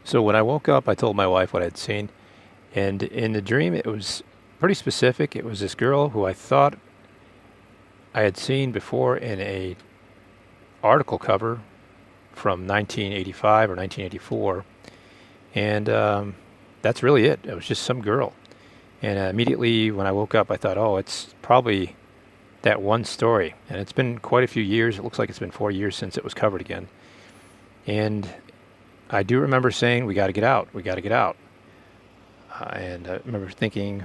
So when I woke up, I told my wife what I'd seen, and in the dream, it was pretty specific. It was this girl who I thought I had seen before in a article cover from 1985 or 1984, and that's really it. It was just some girl. And immediately when I woke up, I thought, oh, it's probably that one story. And it's been quite a few years. It looks like it's been 4 years since it was covered again. And I do remember saying, we got to get out. We got to get out. And I remember thinking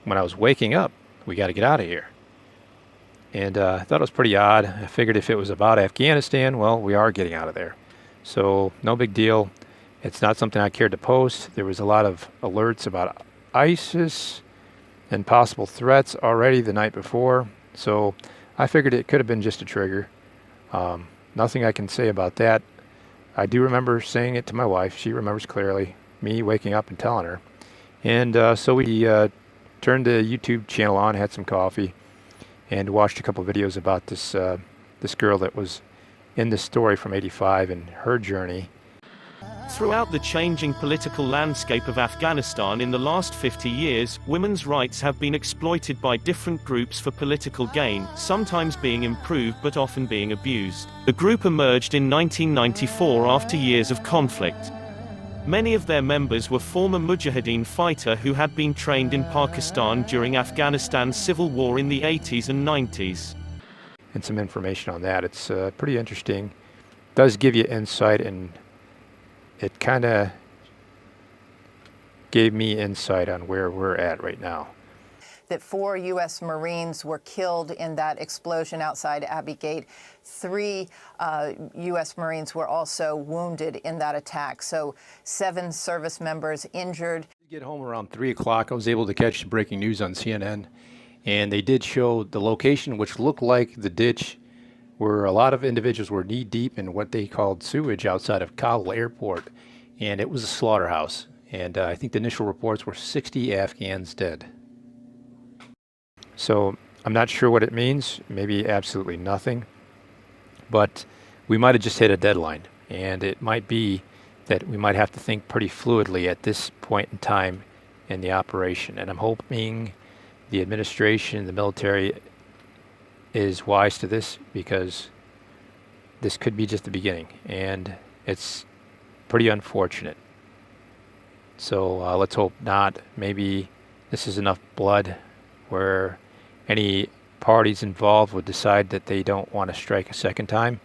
when I was waking up, we got to get out of here. And I thought it was pretty odd. I figured if it was about Afghanistan, well, we are getting out of there. So no big deal. It's not something I cared to post. There was a lot of alerts about ISIS and possible threats already the night before. So I figured it could have been just a trigger. Nothing I can say about that. I do remember saying it to my wife. She remembers clearly me waking up and telling her. And so we turned the YouTube channel on, had some coffee, and watched a couple videos about this girl that was in this story from '85 and her journey. Throughout the changing political landscape of Afghanistan in the last 50 years, women's rights have been exploited by different groups for political gain, sometimes being improved but often being abused. The group emerged in 1994 after years of conflict. Many of their members were former Mujahideen fighters who had been trained in Pakistan during Afghanistan's civil war in the 80s and 90s. And some information on that. It's pretty interesting. Does give you insight, and it kind of gave me insight on where we're at right now. That 4 U.S. Marines were killed in that explosion outside Abbey Gate. 3 U.S. Marines were also wounded in that attack. So 7 service members injured. Get home around 3 o'clock. I was able to catch the breaking news on CNN, and they did show the location, which looked like the ditch where a lot of individuals were knee deep in what they called sewage outside of Kabul airport, and it was a slaughterhouse. And I think the initial reports were 60 Afghans dead. So I'm not sure what it means, maybe absolutely nothing, but we might have just hit a deadline, and it might be that we might have to think pretty fluidly at this point in time in the operation. And I'm hoping the administration, the military, is wise to this, because this could be just the beginning, and it's pretty unfortunate. So let's hope not. Maybe this is enough blood where any parties involved would decide that they don't want to strike a second time,